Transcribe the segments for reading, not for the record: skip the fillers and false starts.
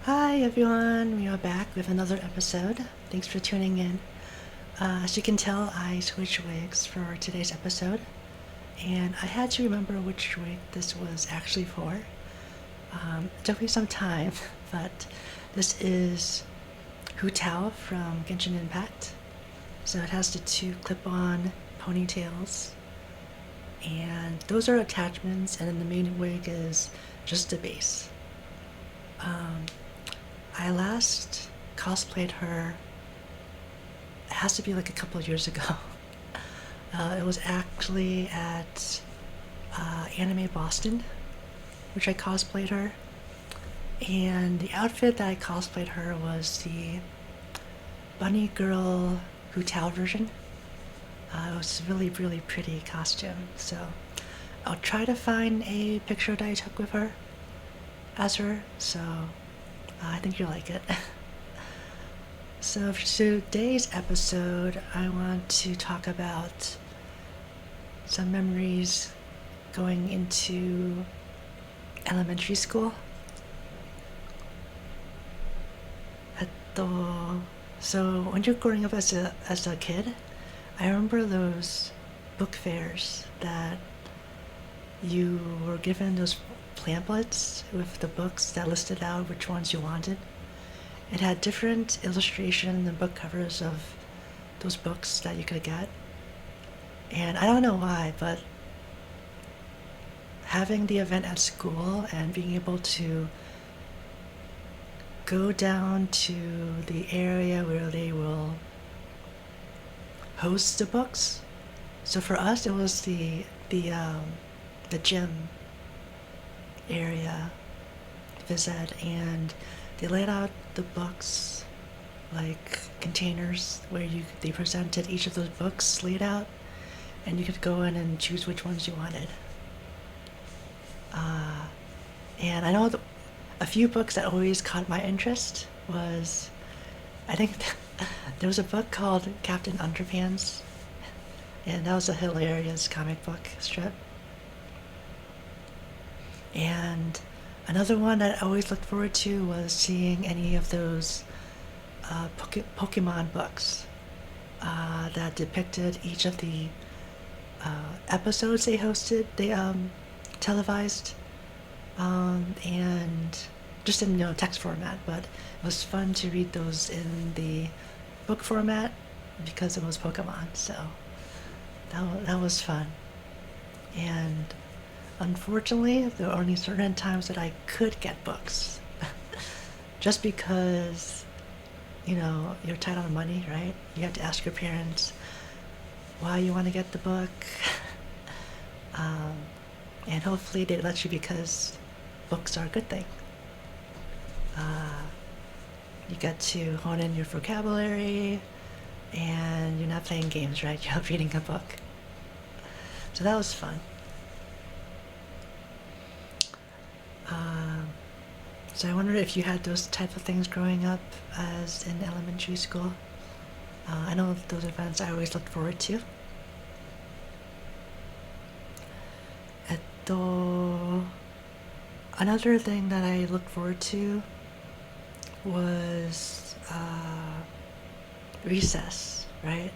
Hi everyone, we are back with another episode. Thanks for tuning in. As you can tell, I switched wigs for today's episode, and I had to remember which wig this was actually for. It took me some time, but this is Hu Tao from Genshin Impact. So it has the two clip-on ponytails, and those are attachments, and then the main wig is just the base. I last cosplayed her, it has to be like a couple of years ago. It was actually at Anime Boston, which I cosplayed her. And the outfit that I cosplayed her was the bunny girl Hu Tao version. It was a really, really pretty costume. So I'll try to find a picture that I took with her as her. So I think you'll like it. So for today's episode, I want to talk about some memories going into elementary school. So when you're growing up as a kid, I remember those book fairs that you were given those pamphlets with the books that listed out which ones you wanted. It had different illustrations and book covers of those books that you could get. And I don't know why, but having the event at school and being able to go down to the area where they will host the books. So for us, it was the gym area visit, and they laid out the books like containers where they presented each of those books laid out, and you could go in and choose which ones you wanted. And I know a few books that always caught my interest was, I think there was a book called Captain Underpants, and that was a hilarious comic book strip. And another one that I always looked forward to was seeing any of those Pokemon books that depicted each of the episodes they televised, and just in text format. But it was fun to read those in the book format because it was Pokemon. So that was fun. And unfortunately, there were only certain times that I could get books. Just because, you're tight on money, right? You have to ask your parents why you want to get the book. And hopefully they let you because books are a good thing. You get to hone in your vocabulary, and you're not playing games, right? You're reading a book. So that was fun. So I wonder if you had those type of things growing up as in elementary school. I know those events I always looked forward to. Another thing that I looked forward to was recess, right?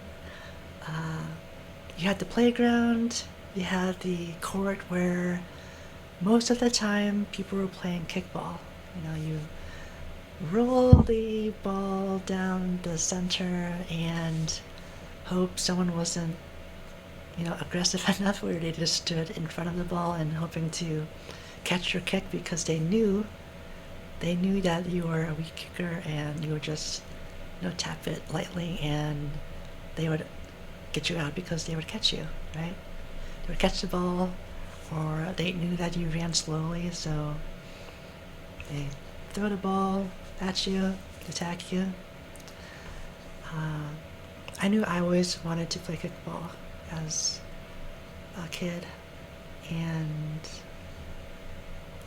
You had the playground, you had the court where most of the time people were playing kickball. You roll the ball down the center and hope someone wasn't, aggressive enough where they just stood in front of the ball and hoping to catch your kick because they knew that you were a weak kicker and you would just, tap it lightly and they would get you out because they would catch you, right? They would catch the ball, or they knew that you ran slowly, so they throw the ball at you, attack you. I knew I always wanted to play kickball as a kid, and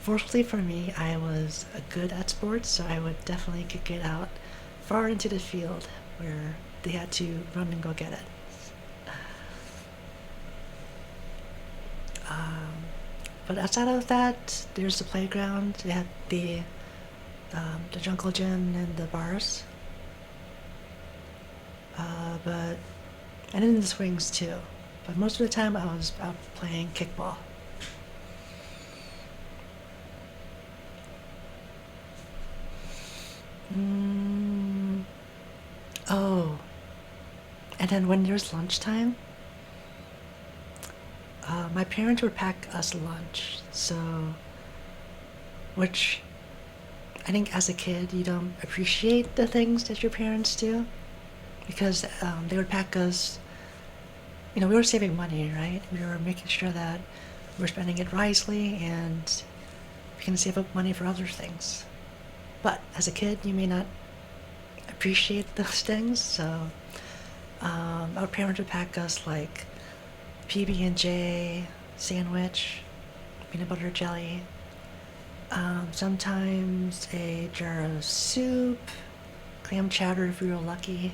fortunately for me, I was good at sports, so I would definitely kick it out far into the field where they had to run and go get it. But outside of that, there's the playground. They had the the jungle gym and the bars. But and in the swings too. But most of the time I was out playing kickball. Oh, and then when there's lunchtime, my parents would pack us lunch. So, which I think as a kid you don't appreciate the things that your parents do because they would pack us. You know, we were saving money, right? We were making sure that we were spending it wisely and we can save up money for other things. But as a kid, you may not appreciate those things. So our parents would pack us like PB&J sandwich, peanut butter jelly, sometimes a jar of soup, clam chowder if we were lucky,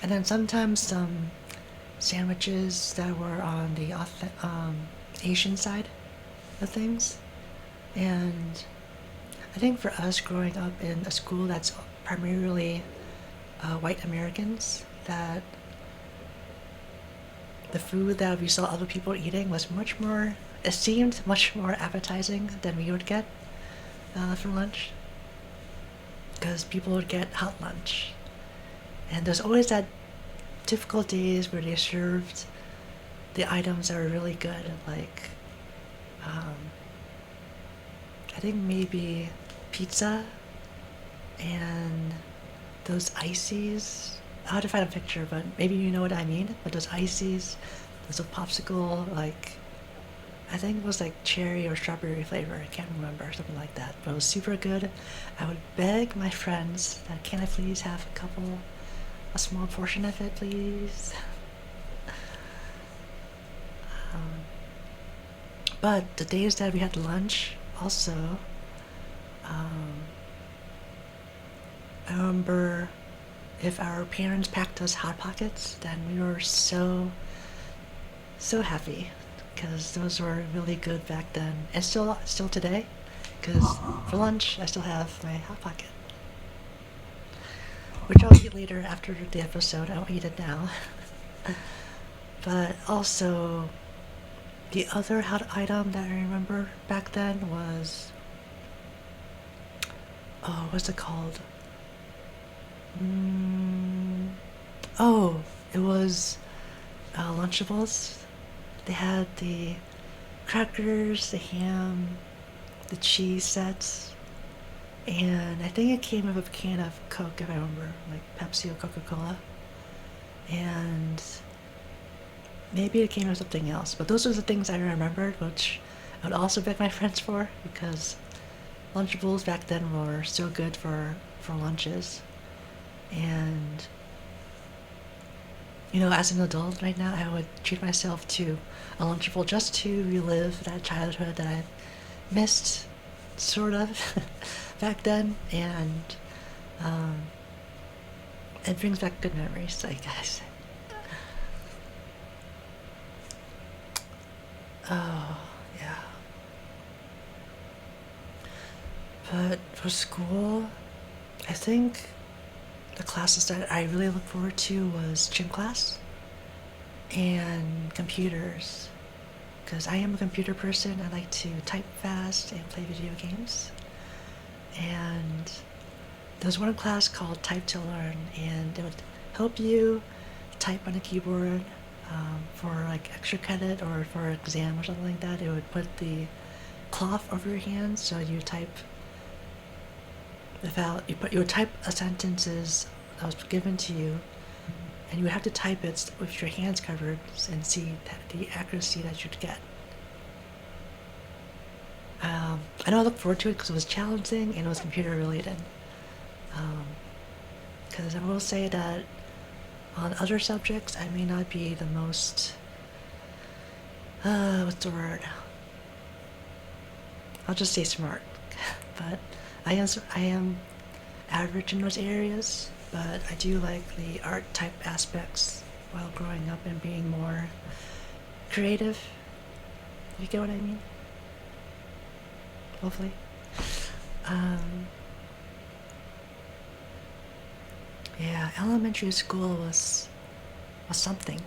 and then sometimes some sandwiches that were on the Asian side of things. And I think for us growing up in a school that's primarily white Americans, that the food that we saw other people eating was much more, it seemed much more appetizing than we would get for lunch. Because people would get hot lunch. And there's always that difficult days where they served the items that were really good, like I think maybe pizza and those ices. I had to find a picture, but maybe you know what I mean. But those ices, there's a popsicle, like I think it was like cherry or strawberry flavor. I can't remember, something like that. But it was super good. I would beg my friends that can I please have a small portion of it, please. But the days that we had lunch, also, I remember if our parents packed us Hot Pockets, then we were so happy because those were really good back then, and still today. Because for lunch, I still have my Hot Pocket, which I'll eat later after the episode. I won't eat it now. But also, the other hot item that I remember back then was, oh, what's it called? Oh, it was Lunchables. They had the crackers, the ham, the cheese sets, and I think it came with a can of Coke, if I remember, like Pepsi or Coca-Cola. And maybe it came with something else, but those are the things I remembered, which I would also beg my friends for, because Lunchables back then were so good for lunches. And you know, as an adult right now, I would treat myself to a Lunchable just to relive that childhood that I missed, sort of, back then, and it brings back good memories, I guess. Oh, yeah. But for school, I think the classes that I really look forward to was gym class and computers. Because I am a computer person, I like to type fast and play video games. And there was one class called Type to Learn, and it would help you type on a keyboard for like extra credit or for an exam or something like that. It would put the cloth over your hands, so you type you would type a sentences that was given to you, and you would have to type it with your hands covered and see the accuracy that you'd get. I know I look forward to it because it was challenging and it was computer related. Because I will say that on other subjects, I may not be the most, what's the word? I'll just say smart. But I am average in those areas, but I do like the art type aspects while growing up and being more creative. You get what I mean? hopefully. Yeah, elementary school was something.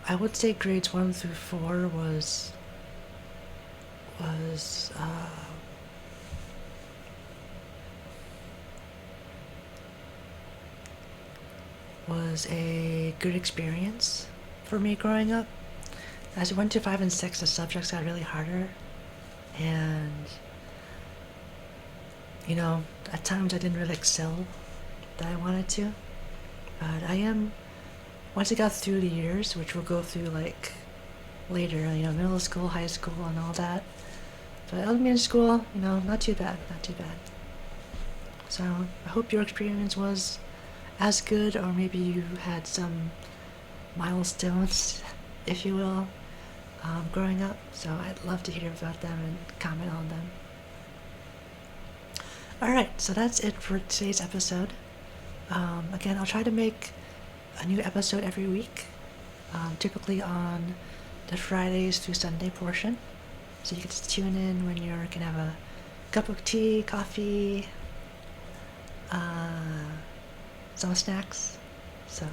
I would say grades 1 through 4 was a good experience for me growing up. As I went to 5 and 6, the subjects got really harder, and you know, at times I didn't really excel that I wanted to, but once I got through the years, which we'll go through like later, you know, middle school, high school, and all that, but elementary school, you know, not too bad. So I hope your experience was as good, or maybe you had some milestones, if you will, growing up. So I'd love to hear about them and comment on them. Alright, so that's it for today's episode. Again, I'll try to make a new episode every week, typically on the Fridays through Sunday portion. So you can just tune in when you're gonna have a cup of tea, coffee, some snacks. So,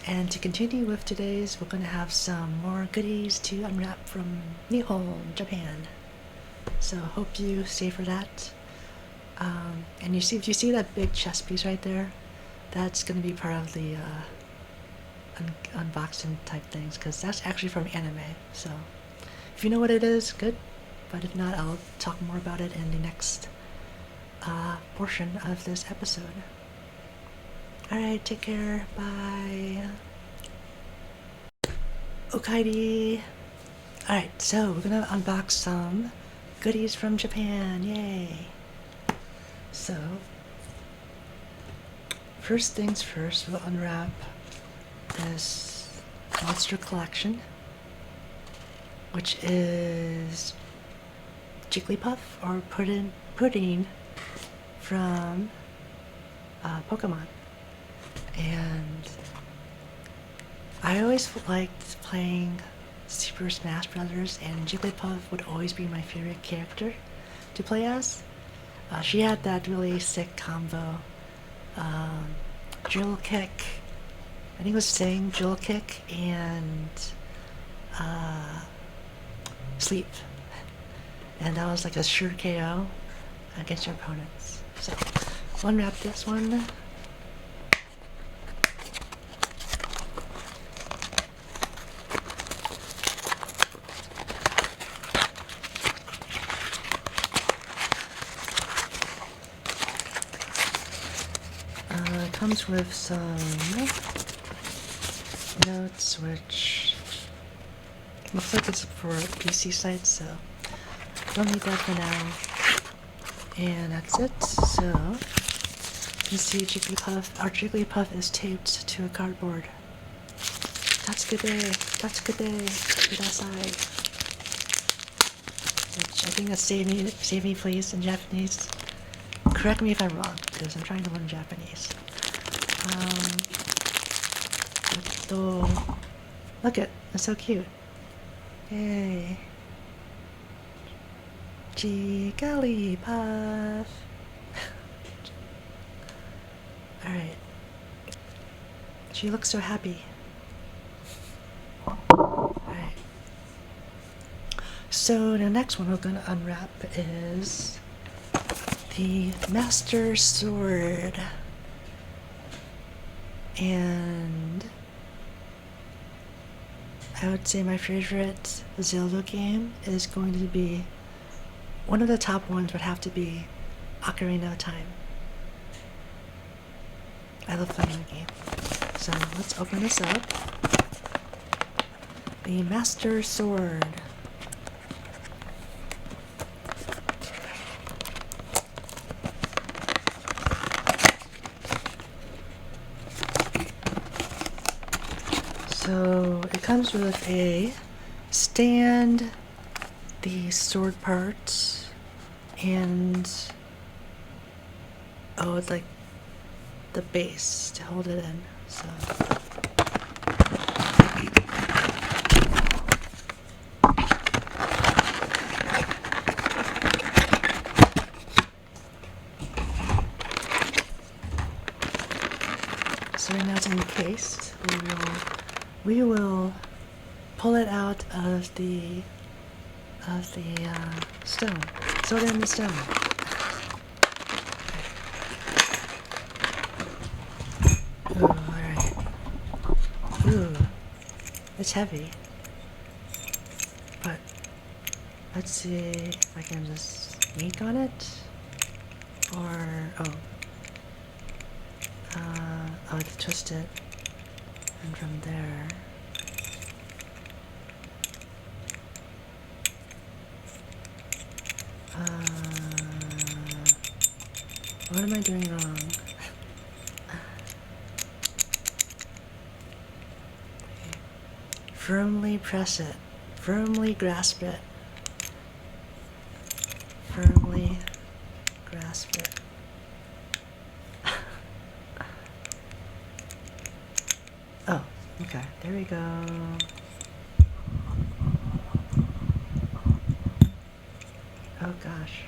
and to continue with today's, we're gonna have some more goodies to unwrap from Nihon, Japan. So hope you stay for that. And if you see that big chess piece right there, that's gonna be part of the unboxing type things, because that's actually from anime. So if you know what it is, good. But if not, I'll talk more about it in the next portion of this episode. Alright, take care. Bye. Okaidi. Alright, so we're gonna unbox some goodies from Japan. Yay. So, first things first, we'll unwrap this monster collection, which is Jigglypuff, or pudding from Pokemon. And I always liked playing Super Smash Brothers, and Jigglypuff would always be my favorite character to play as. She had that really sick combo, drill kick, I think it was Sing, drill kick, and sleep. And that was like a sure KO against your opponents. So, unwrap this one. It comes with some notes, which looks like it's for PC sites, so don't need that for now. And that's it. So you can see Jigglypuff. Our Jigglypuff is taped to a cardboard. That's good day. Kudasai. Which I think that's save me please in Japanese. Correct me if I'm wrong, because I'm trying to learn Japanese. Look it, it's so cute. Yay. Jigglypuff. Alright. She looks so happy. Alright. So the next one we're going to unwrap is the Master Sword. And I would say my favorite Zelda game is going to be, one of the top ones would have to be Ocarina of Time. I love playing the game. So let's open this up. The Master Sword. So it comes with a stand, the sword parts, and it's like the base to hold it in. So we will pull it out of the stone. Throw it in the stone. Ooh, alright. Ooh, it's heavy. But let's see if I can just yank on it. Or, I'll twist it. And from there. What am I doing wrong? Firmly press it. Firmly grasp it. Firmly grasp it. Oh, okay. There we go. Oh gosh.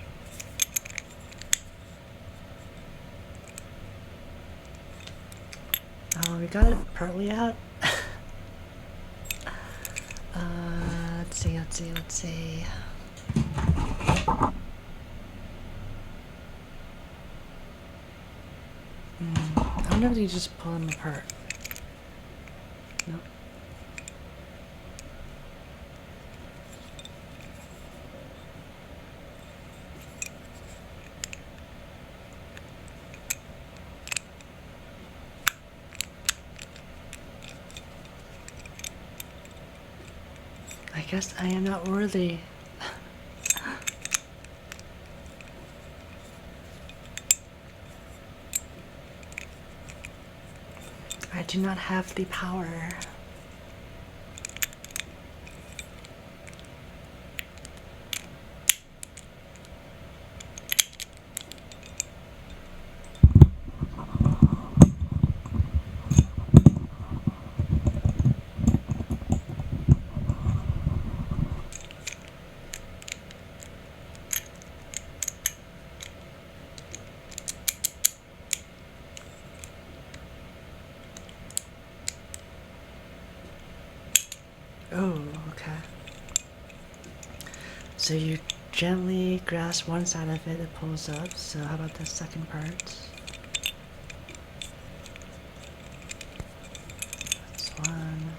Oh, we got it partly out. Let's see. I wonder if you just pull them apart. No. I guess I am not worthy. I do not have the power. Oh, okay. So you gently grasp one side of it, it pulls up. So how about the second part? That's one.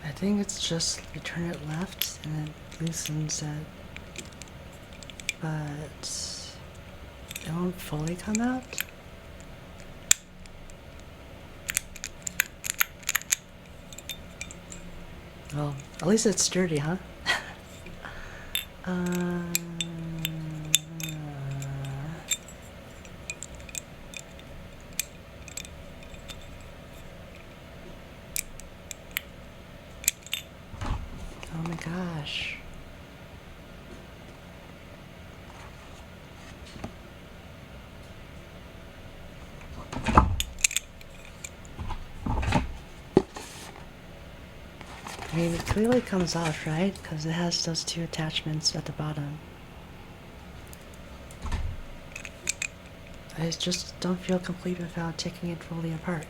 I think it's just you turn it left and it loosens it, but it won't fully come out. Well, at least it's sturdy, huh? Oh my gosh. I mean, it clearly comes off, right? Because it has those two attachments at the bottom. I just don't feel complete without taking it fully apart.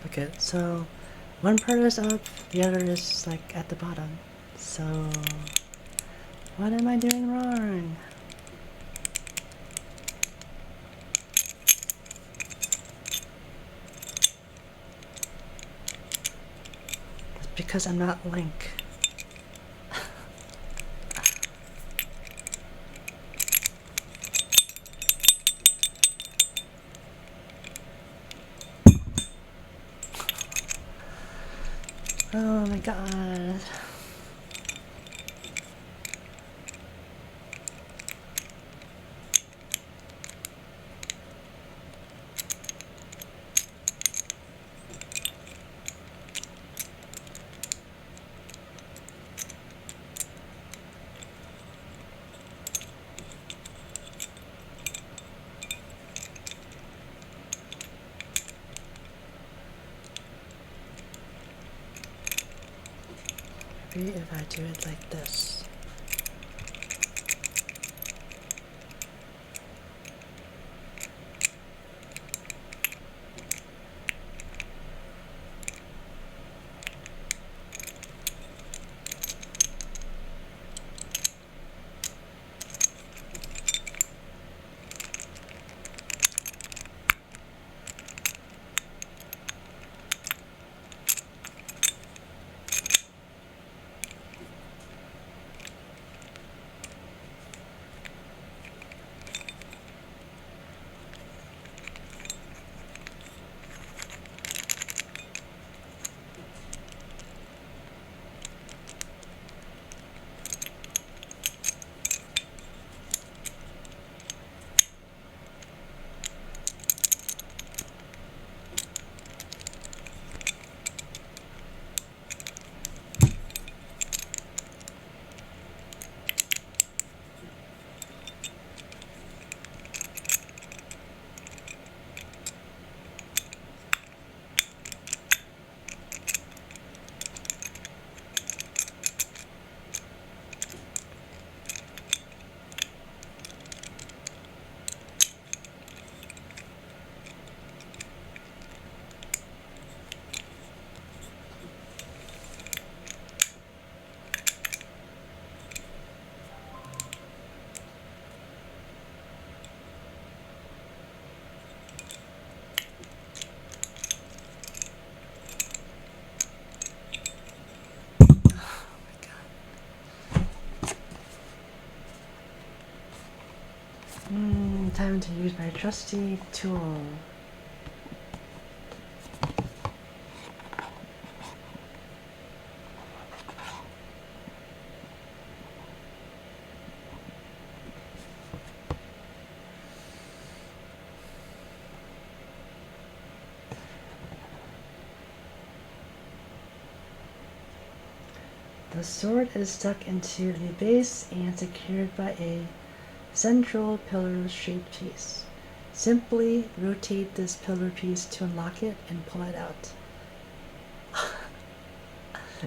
Okay, so one part is up, the other is like at the bottom. So what am I doing wrong? It's because I'm not Link. Oh my god. Maybe if I do it like this. Time to use my trusty tool. The sword is stuck into the base and secured by a central pillar-shaped piece. Simply rotate this pillar piece to unlock it and pull it out.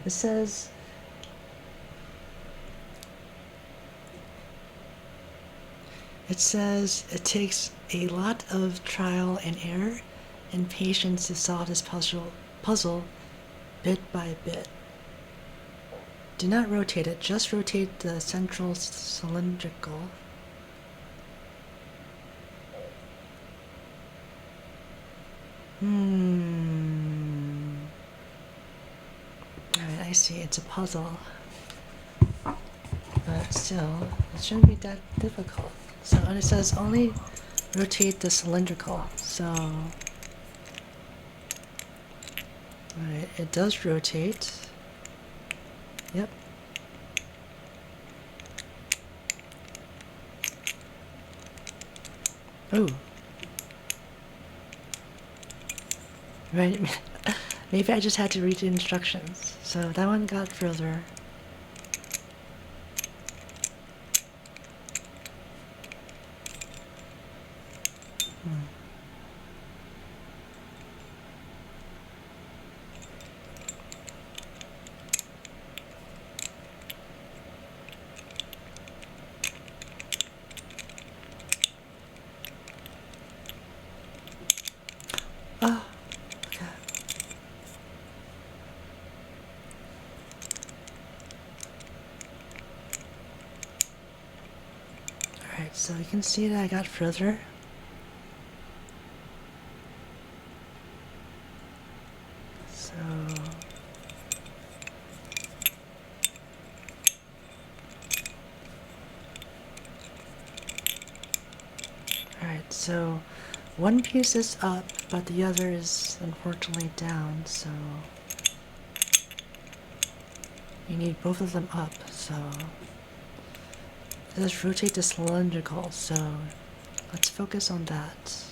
It says it takes a lot of trial and error and patience to solve this puzzle bit by bit. Do not rotate it, just rotate the central cylindrical. Alright, I see, it's a puzzle. But still, it shouldn't be that difficult. So, and it says only rotate the cylindrical, so... Alright, it does rotate. Yep. Oh. Right. Maybe I just had to read the instructions. So that one got further. Oh, okay. so you can see that I got further. So alright, so one piece is up, but the other is unfortunately down, so you need both of them up. So let's rotate the cylindrical, so let's focus on that.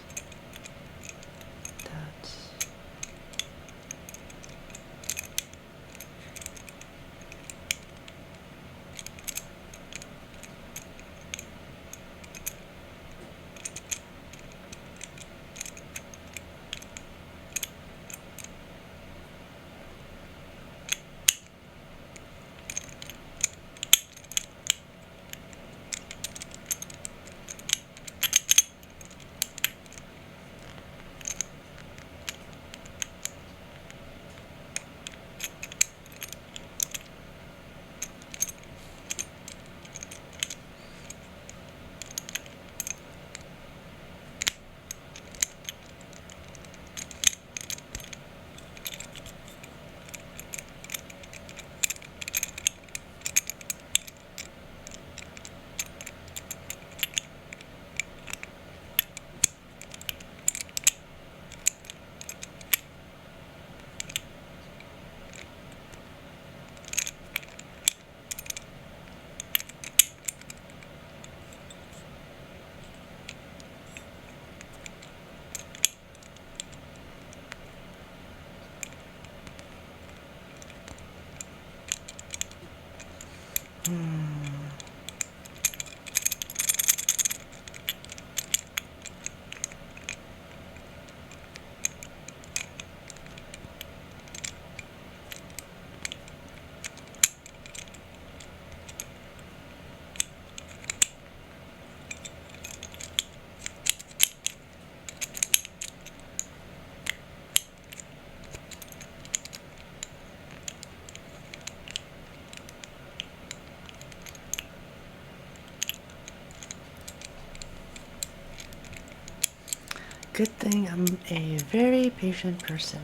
Good thing I'm a very patient person.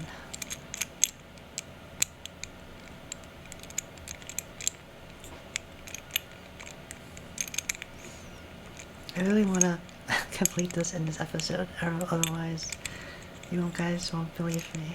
I really want to complete this in this episode, or otherwise you guys won't believe me.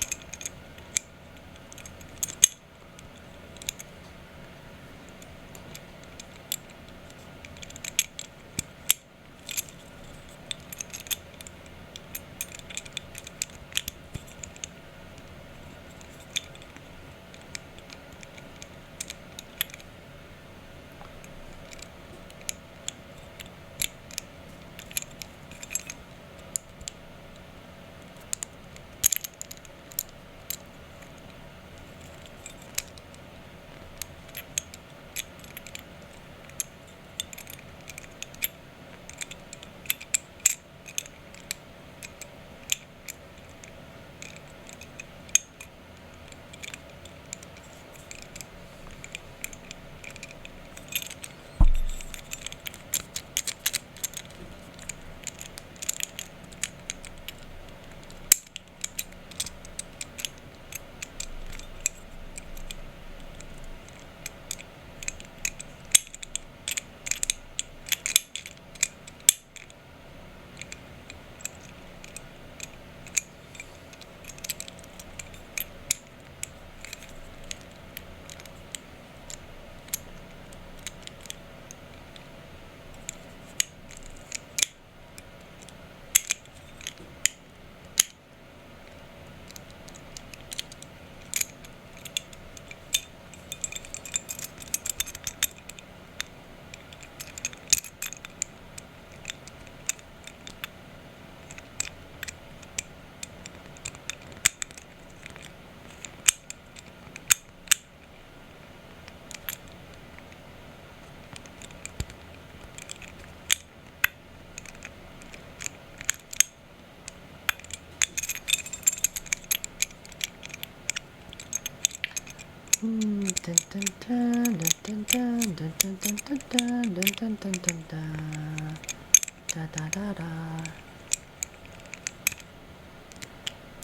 Da da da da.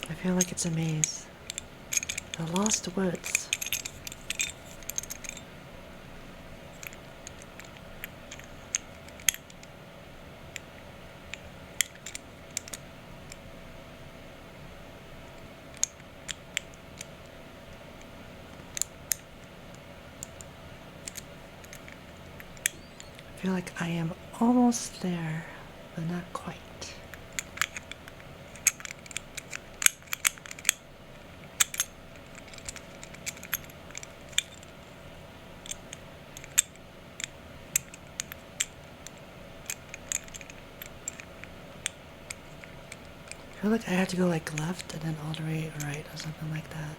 I feel like it's a maze. The Lost Woods. I feel like I am almost there, but not quite. I feel like I have to go like left and then all the way right or something like that.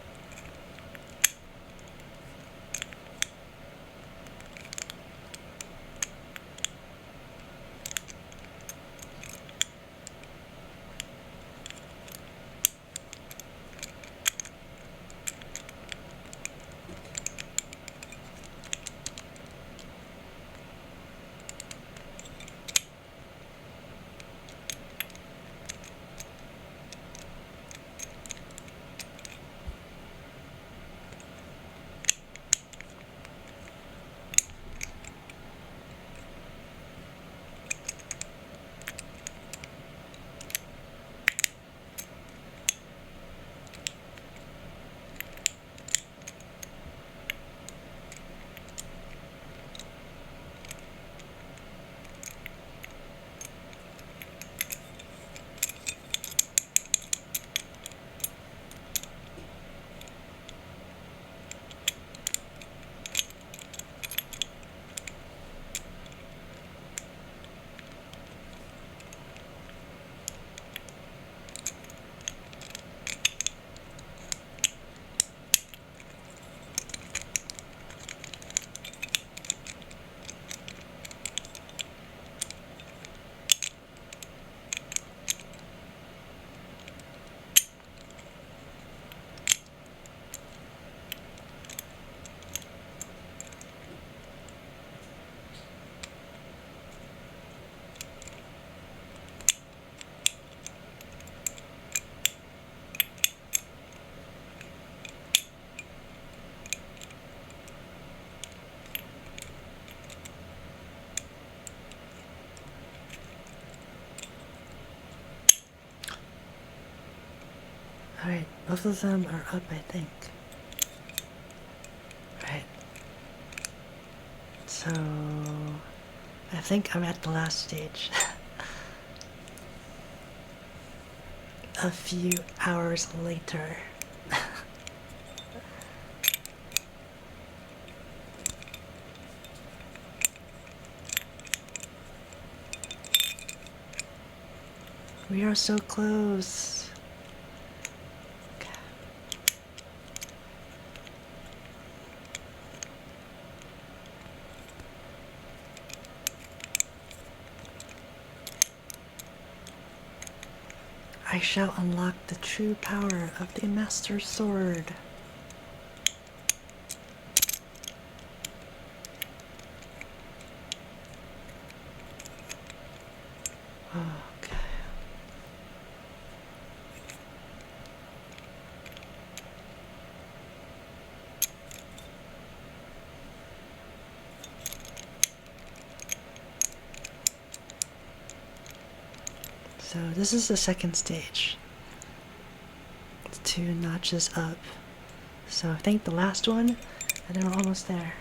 Alright, both of them are up, I think. Right. So I think I'm at the last stage. A few hours later. We are so close. Okay. I shall unlock the true power of the Master Sword. Okay. So this is the second stage. It's 2 notches up. So I think the last one, and then we're almost there.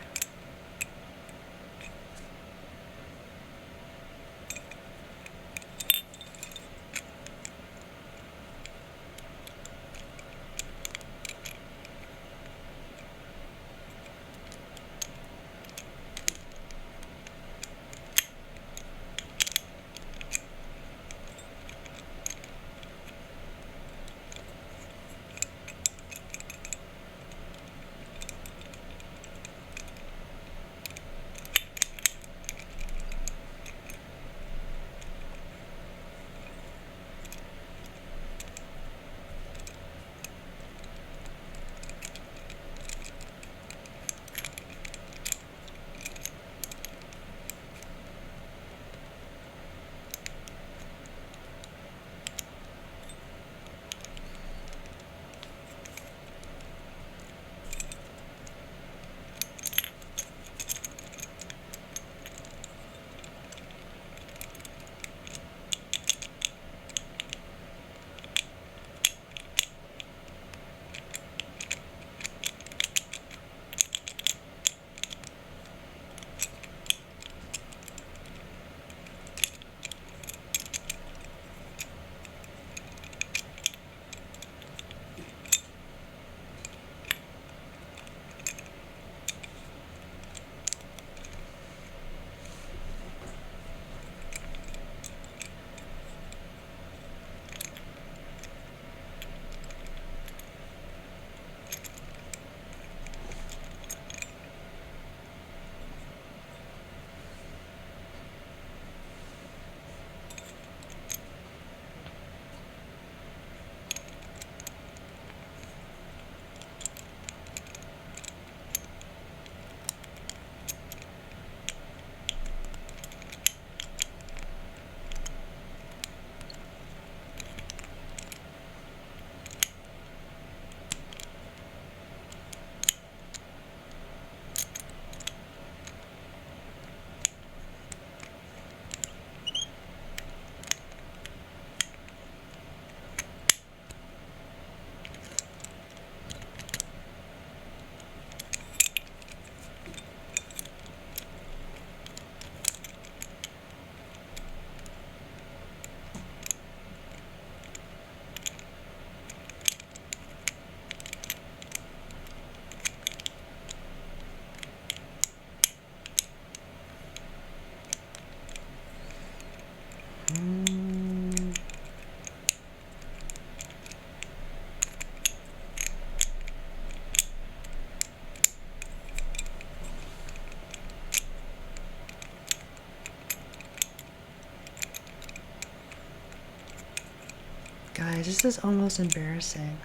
guys, this is almost embarrassing.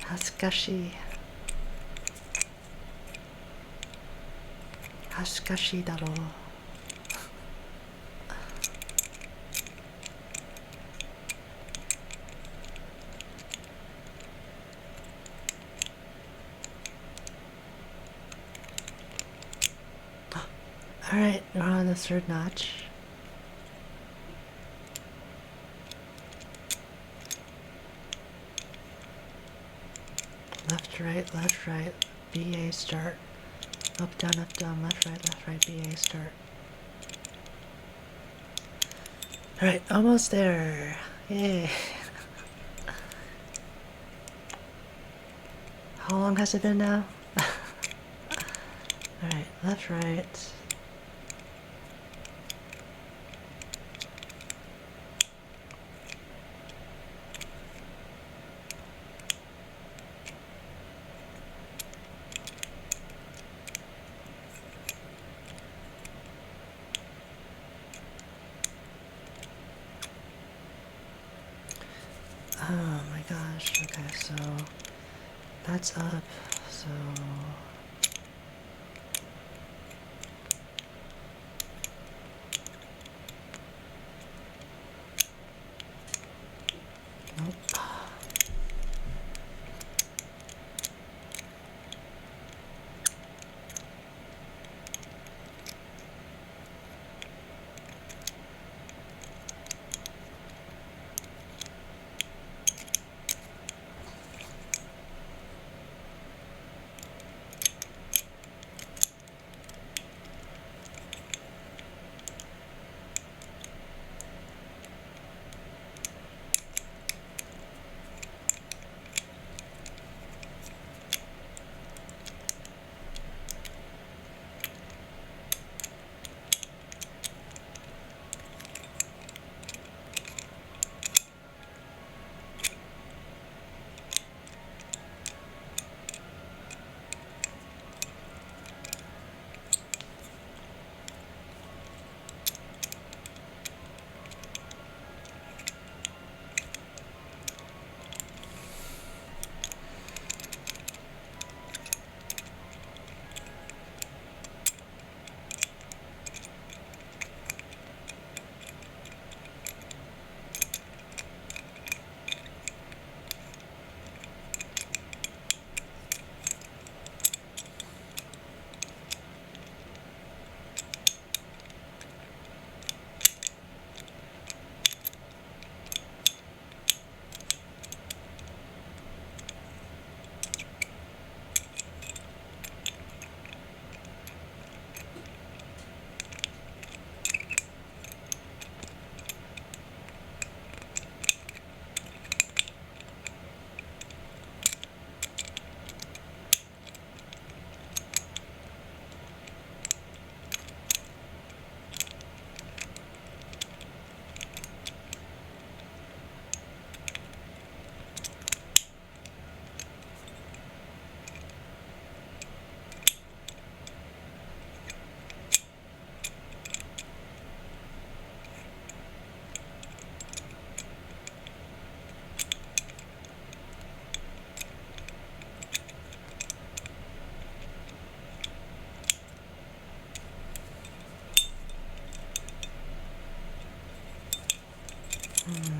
Hasukashi. Hasukashi daro. Alright, we're on the third notch. Left, right, BA start. Up, down, left, right, BA start. Alright, almost there. Yay. How long has it been now? Alright, left, right. Oh my gosh, okay, so that's up, so nope.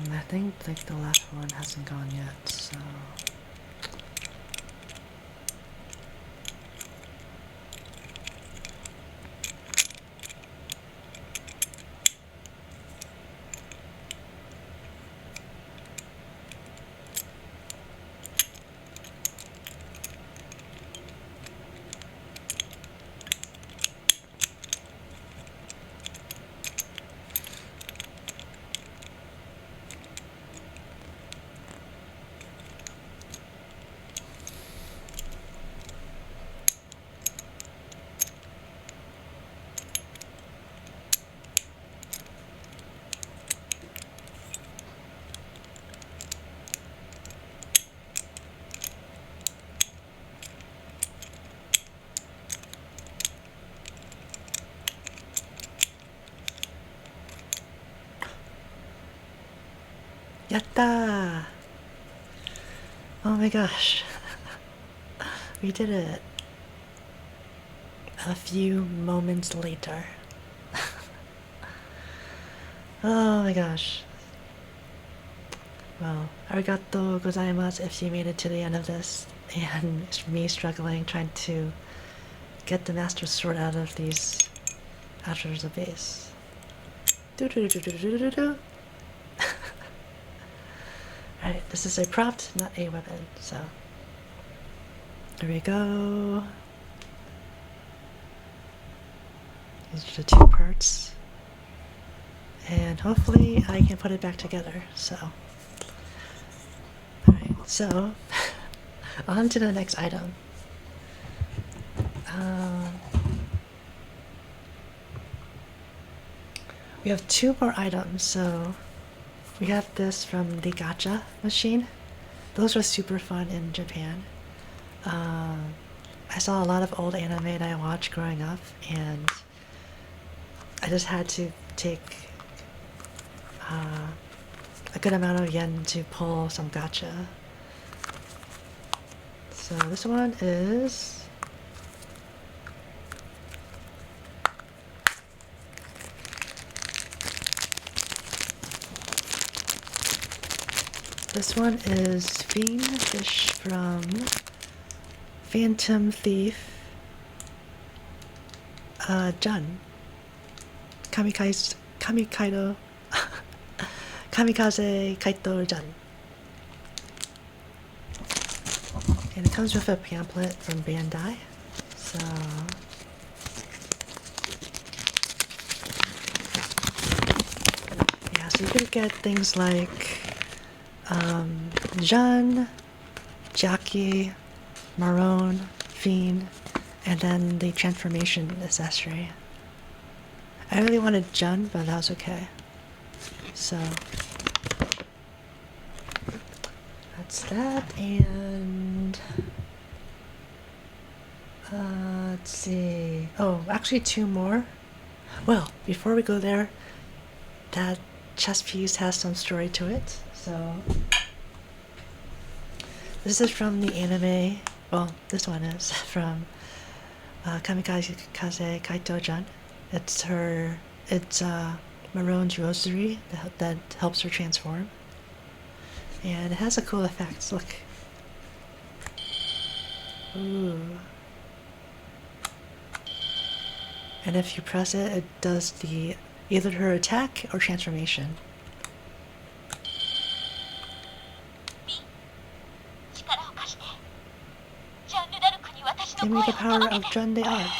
I think like the last one hasn't gone yet, so Yatta! Oh my gosh. We did it. A few moments later. Oh my gosh. Well, arigato gozaimasu if you made it to the end of this, and me struggling trying to get the Master Sword out of these after the base. Alright, this is a prompt, not a weapon, so there we go. These are the two parts. And hopefully I can put it back together, so. Alright, so on to the next item. We have two more items, so we have this from the gacha machine. Those were super fun in Japan. I saw a lot of old anime that I watched growing up, and I just had to take a good amount of yen to pull some gacha. So this one is Fiendish from Phantom Thief Jun. Kamikaze Kaito Jun. And it comes with a pamphlet from Bandai. So yeah, so you could get things like Jun, Jackie, Marone, Fiend, and then the transformation accessory. I really wanted Jun, but that was okay. So that's that, and let's see. Oh, actually two more. Well, before we go there, that chest piece has some story to it. So this is from the anime. Well, this one is from Kamikaze Kaito Jun. It's Marone's rosary that helps her transform, and it has a cool effect. Look. Ooh. And if you press it, it does either her attack or transformation. Give me the power of Jun the Arc.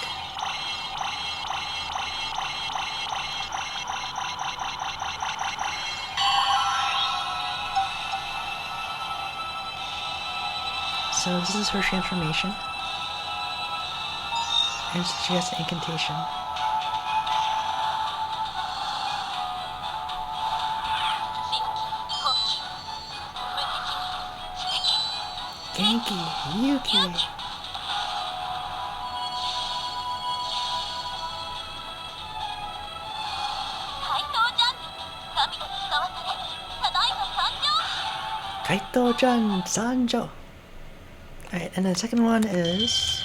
So this is her transformation. And she has an incantation. Genki, Yuki. Kaito-chan Sanjo. Alright, and the second one is,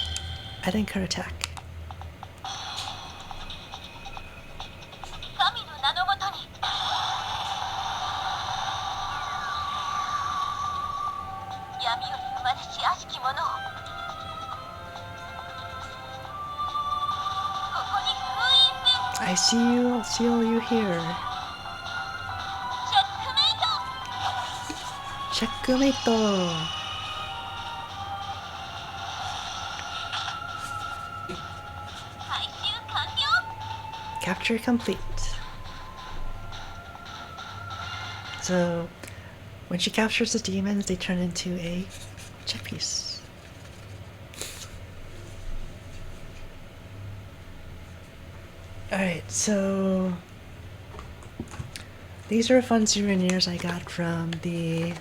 I think, her attack. I see you here. Checkmate! Capture complete. So, when she captures the demons, they turn into a check piece. Alright, so these are fun souvenirs I got from the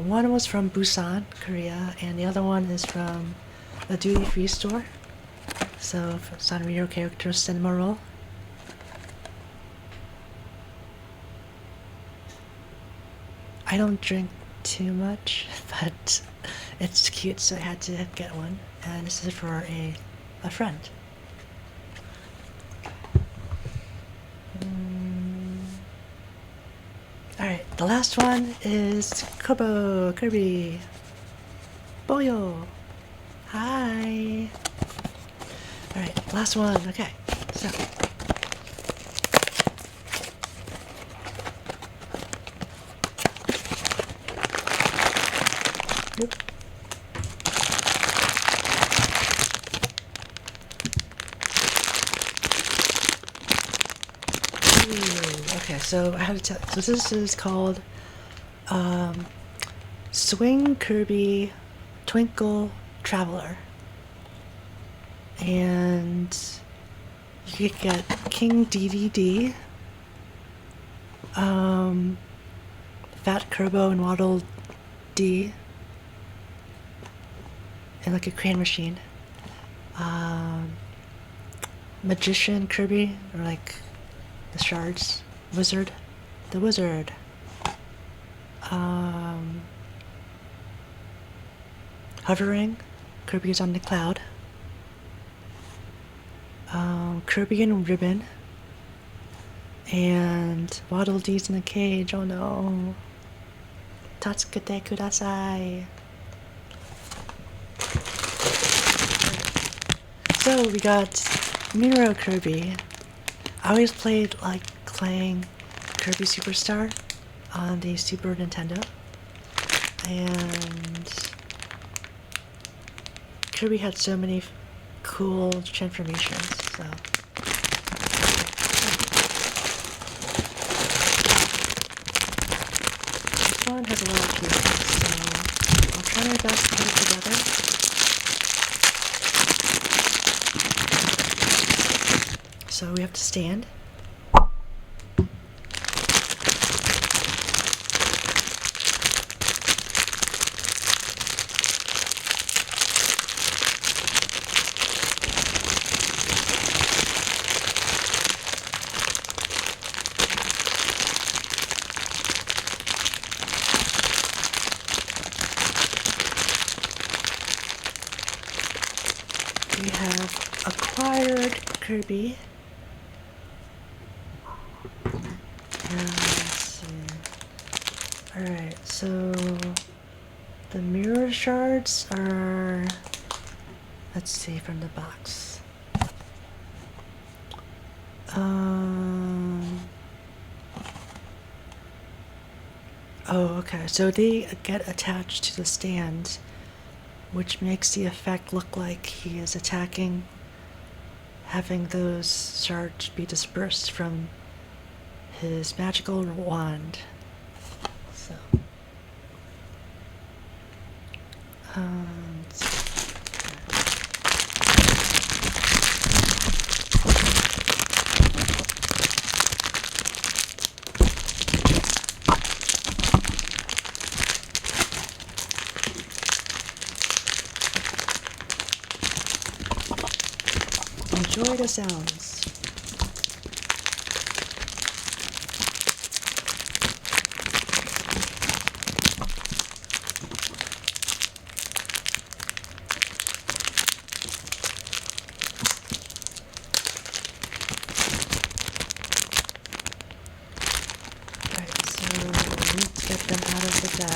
one was from Busan, Korea, and the other one is from the duty-free store. So Sanrio characters cinema roll. I don't drink too much, but it's cute, so I had to get one. And this is for a friend. Alright, the last one is Kirby. Boyo. Hi. Alright, last one. Okay, so. Nope. Okay, so I have to tell. So this is called Swing Kirby Twinkle Traveler, and you could get King DDD, Fat Kerbo and Waddle D, and like a crane machine, Magician Kirby, or like the shards, the wizard, hovering, Kirby is on the cloud, Kirby and Ribbon, and Waddle Dee's in the cage. Oh no. Tatsukete kudasai. So we got Miro Kirby. I always played playing Kirby Superstar on the Super Nintendo, and Kirby had so many cool transformations. So this one has a lot of pieces, so I'll try my best to put it together. So we have to stand. We have acquired Kirby. Let's see. Alright, so the mirror shards are, let's see from the box. Oh, okay, so they get attached to the stand, which makes the effect look like he is attacking, having those shards be dispersed from his magical wand. So, enjoy the sounds. Get them out of the bag.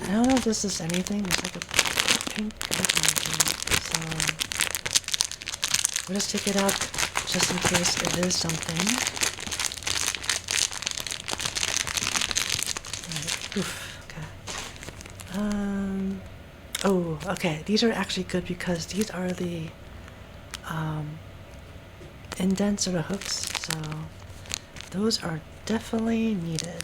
I don't know if this is anything. It's like a pink packaging. So we'll just take it out just in case it is something. Right. Oof. Okay. Oh, okay. These are actually good because these are the indents or the hooks, so those are definitely needed.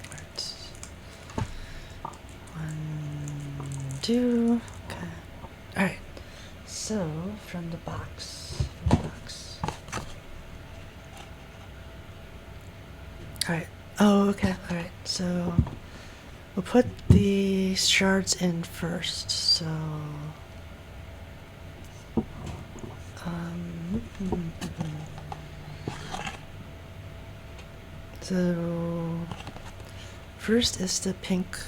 Right. 1, 2. Okay. All right. So from the box. All right. Oh, okay. All right. So we'll put the shards in first. So so first is the pink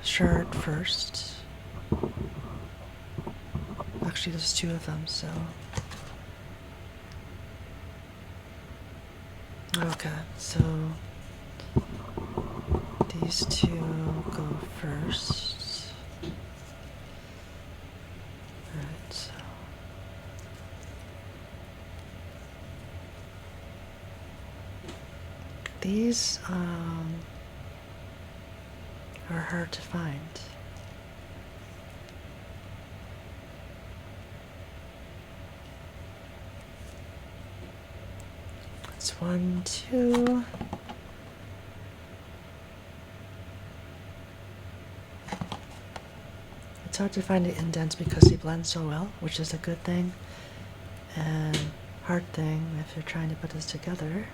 shard first. Actually, there's 2 of them, so. Okay, so these 2 go first. Alright, so. These are hard to find. It's 1, 2. It's hard to find the indents because they blend so well, which is a good thing and hard thing if you're trying to put this together.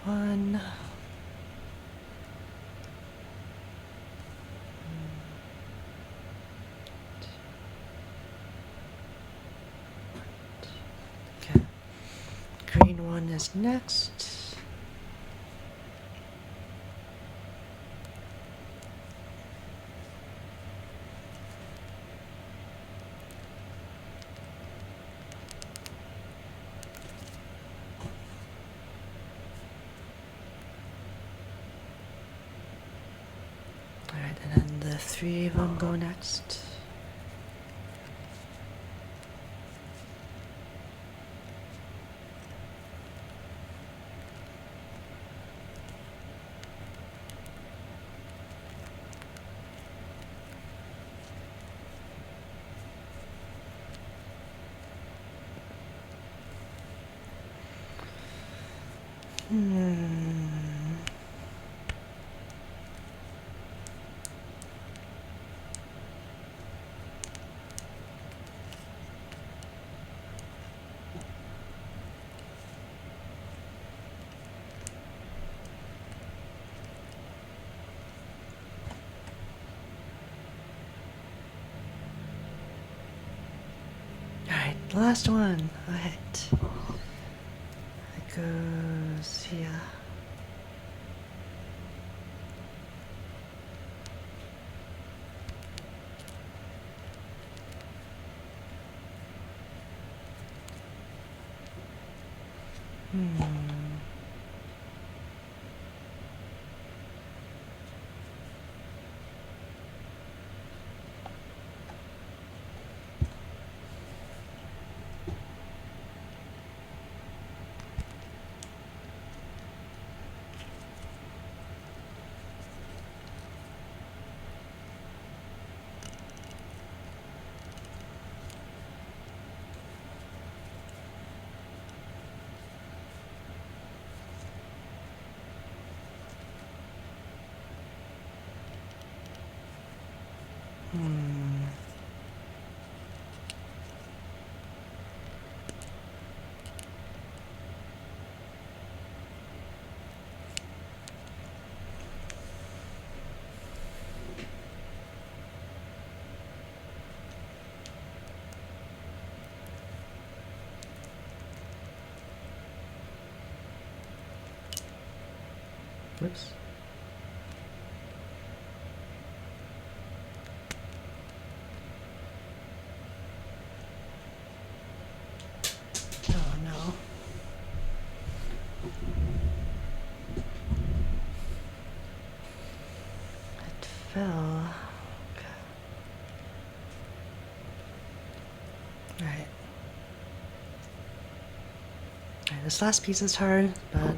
One. Okay. Green one is next. Alright, and then the 3 of them go next. Alright, last one. Alright. It goes here. Whoops. Oh no. fell. Okay. Alright. Alright, this last piece is hard, but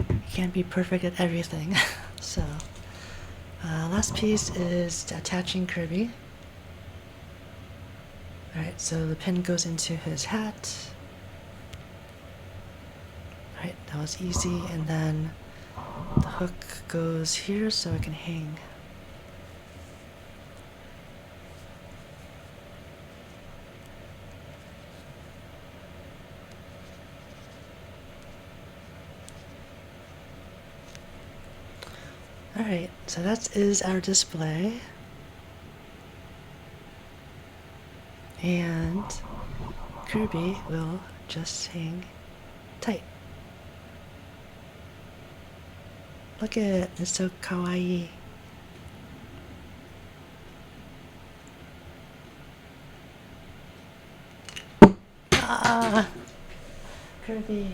you can't be perfect at everything. So, last piece is attaching Kirby. Alright, so the pin goes into his hat. Alright, that was easy, and then the hook goes here so it can hang. Alright, so that is our display. And Kirby will just hang tight. Look at it, it's so kawaii. Ah! Kirby.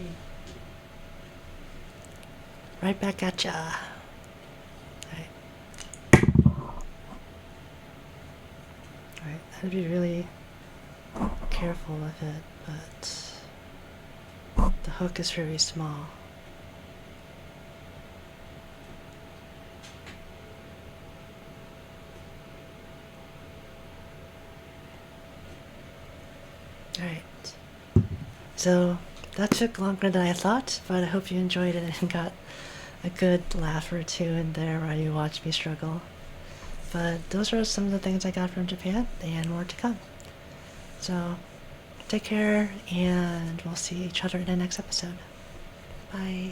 Right back at ya. Alright, I'd be really careful with it, but the hook is very small. Alright, so that took longer than I thought, but I hope you enjoyed it and got a good laugh or two in there while you watched me struggle. But those are some of the things I got from Japan, and more to come. So, take care, and we'll see each other in the next episode. Bye.